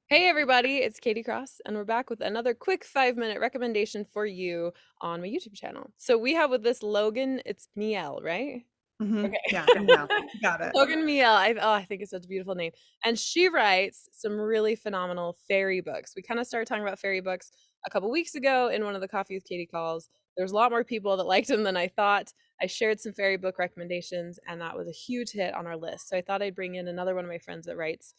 Hey everybody, it's Katie Cross, and we're back with another quick 5-minute recommendation for you on my YouTube channel. So we have with this Logan, it's Miel, right? Yeah, Okay. yeah, got it. Logan Miehl. I think it's such a beautiful name. And she writes some really phenomenal fairy books. We kind of started talking about fairy books a couple weeks ago in one of the Coffee with Katie calls. There's a lot more people that liked them than I thought. I shared some fairy book recommendations, and that was a huge hit on our list. So I thought I'd bring in another one of my friends that writes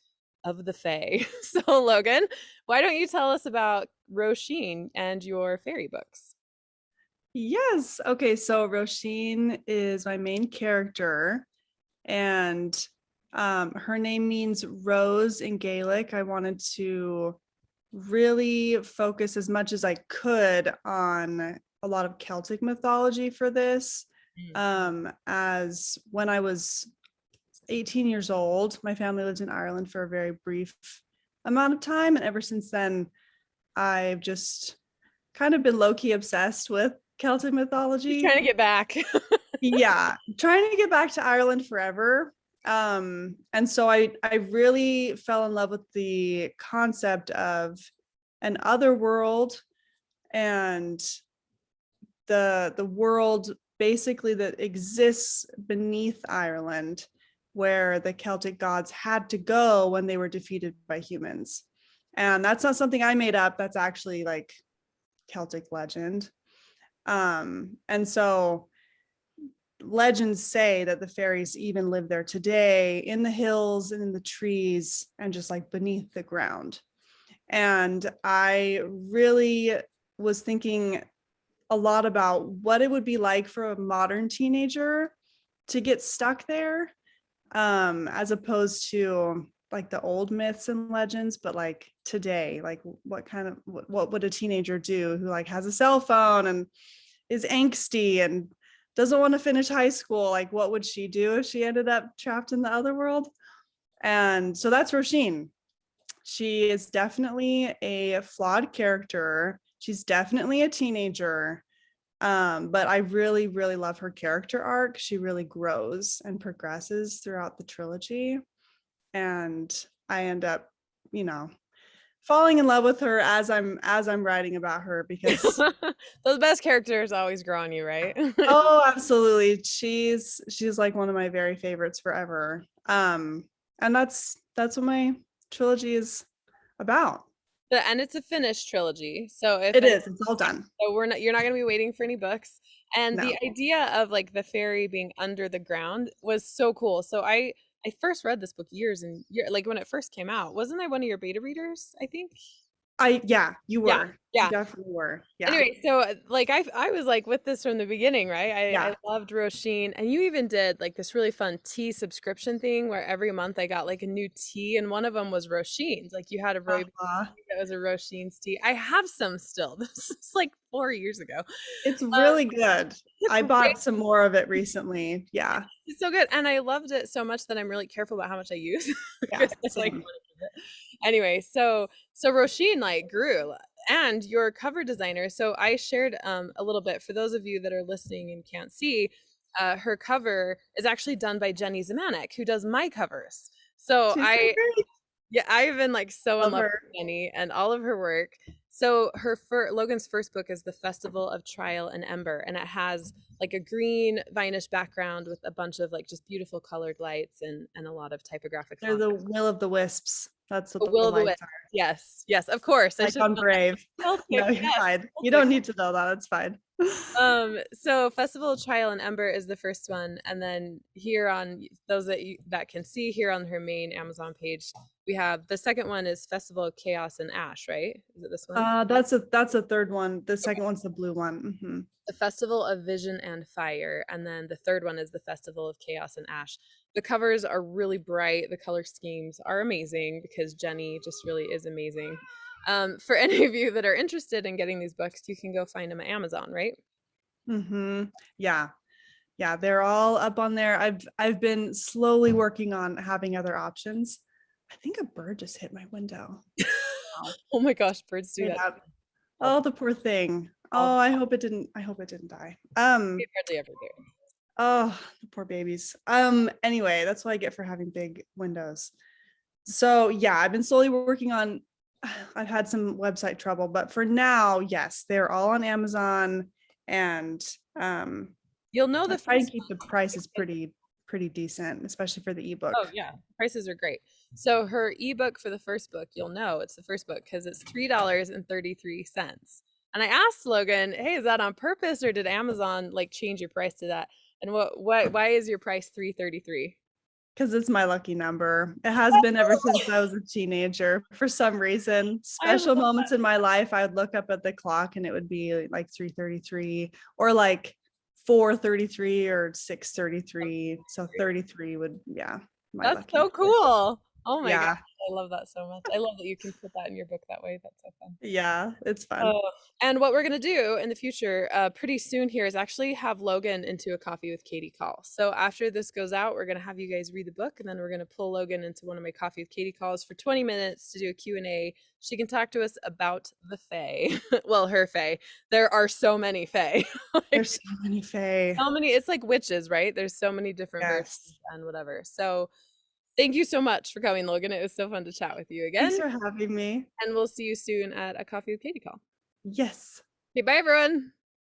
of the Fae. So Logan, why don't you tell us about Roisin and your fairy books? Yes. Okay, so Roisin is my main character, and her name means rose in Gaelic. I wanted to really focus as much as I could on a lot of Celtic mythology for this. As when I was 18 years old, my family lived in Ireland for a very brief amount of time, and ever since then, I've just kind of been low-key obsessed with Celtic You're mythology. trying to get back. Yeah, trying to get back to Ireland forever. And so I really fell in love with the concept of an other world and the world basically that exists beneath Ireland, where the Celtic gods had to go when they were defeated by humans. And that's not something I made up. That's actually like Celtic legend. And so legends say that the fairies even live there today in the hills and in the trees and just like beneath the ground. And I really was thinking a lot about what it would be like for a modern teenager to get stuck there, as opposed to like the old myths and legends, but like today, like what would a teenager do who like has a cell phone and is angsty and doesn't want to finish high school? Like, what would she do if she ended up trapped in the other world? And so that's Roisin. She is definitely a flawed character. She's definitely a teenager. But I really, really love her character arc. She really grows and progresses throughout the trilogy. And I end up, you know, falling in love with her as I'm writing about her because Those best characters always grow on you, right? oh, absolutely. She's like one of my very favorites forever. And that's what my trilogy is about. And it's a finished trilogy. So if It any, is. It's all done. so you're not going to be waiting for any books. And the No. idea of like the fairy being under the ground was so cool. So I first read this book years and like when it first came out. Wasn't I one of your beta readers, I think? Yeah, you Yeah. were. You Yeah. definitely were. Yeah. Anyway, so like I was like with this from the beginning, right? I Yeah. loved Roisin, and you even did like this really fun tea subscription thing where every month I got like a new tea, and one of them was Roisin's. Like you had a Roy Uh-huh. that was a Roisin's tea. I have some still. This is like 4 years ago. It's Um, really good. it's I great. bought some more of it recently. Yeah. It's so good, and I loved it so much that I'm really careful about how much I use Yeah. because I like Same. want to keep it. Anyway, so Roisin like grew, and your cover designer. So I shared a little bit for those of you that are listening and can't see. Her cover is actually done by Jenny Zemanek, who does my covers. So She's so great. yeah, I've been like so in Love love her. with Jenny and all of her work. So Logan's first book is The Festival of Trial and Ember, and it has like a green vinish background with a bunch of like just beautiful colored lights and a lot of typographic They're font. the will of the wisps. That's what The the Will of the Wisp. lights are. Yes, yes, of course. I Like should on have known Brave. that. Celtic, No, you're yes, fine. You Celtic. don't need to know that. It's fine. So Festival of Trial and Ember is the first one, and then here on those that can see here on her main Amazon page, we have the second one is Festival of Chaos and Ash, right? Is it this one? That's a third one. The second one's the blue one. The Festival of Vision and Fire, and then the third one is the Festival of Chaos and Ash. The covers are really bright. The color schemes are amazing because Jenny just really is amazing. For any of you that are interested in getting these books, you can go find them at Amazon, right? Yeah. Yeah, they're all up on there. I've been slowly working on having other options. I think a bird just hit my window. Wow. Oh my gosh, birds do Straight that up. all Oh, the poor thing. all Oh, I hope it didn't die. they hardly ever do. Oh, the poor babies. Anyway, that's what I get for having big windows. So yeah, I've been slowly working on I've had some website trouble, but for now, yes, they're all on Amazon, and You'll know I the try and first keep the book prices because pretty decent, especially for the oh ebook. yeah, prices are great. So her ebook for the first book, you'll know it's the first book because it's $3.33. And I asked Logan, "Hey, is that on purpose or did Amazon like change your price to that?" And what why is your price 333? Because it's my lucky number. It has been ever since I was a teenager. For some reason, I special love moments in my life, I would look up at the clock and it would be like 3:33 or like 4:33 or 6:33. So 33 would, yeah, my That's lucky so number. cool. Oh my gosh, Yeah. I love that so much. I love that you can put that in your book that way. That's so fun. Yeah, it's fun. Oh, and what we're gonna do in the future, pretty soon here, is actually have Logan into a coffee with Katie call. So after this goes out, we're gonna have you guys read the book, and then we're gonna pull Logan into one of my coffee with Katie calls for 20 minutes to do a Q&A. She can talk to us about the Fae. Well, her Fae. There are so many Fae. Like There's so many Faye. so many. It's like witches, right? There's so many different versions Yes. and whatever. So thank you so much for coming, Logan. It was so fun to chat with you Thanks again, for having me. and we'll see you soon at a coffee with Katie call. Yes. Okay, bye everyone.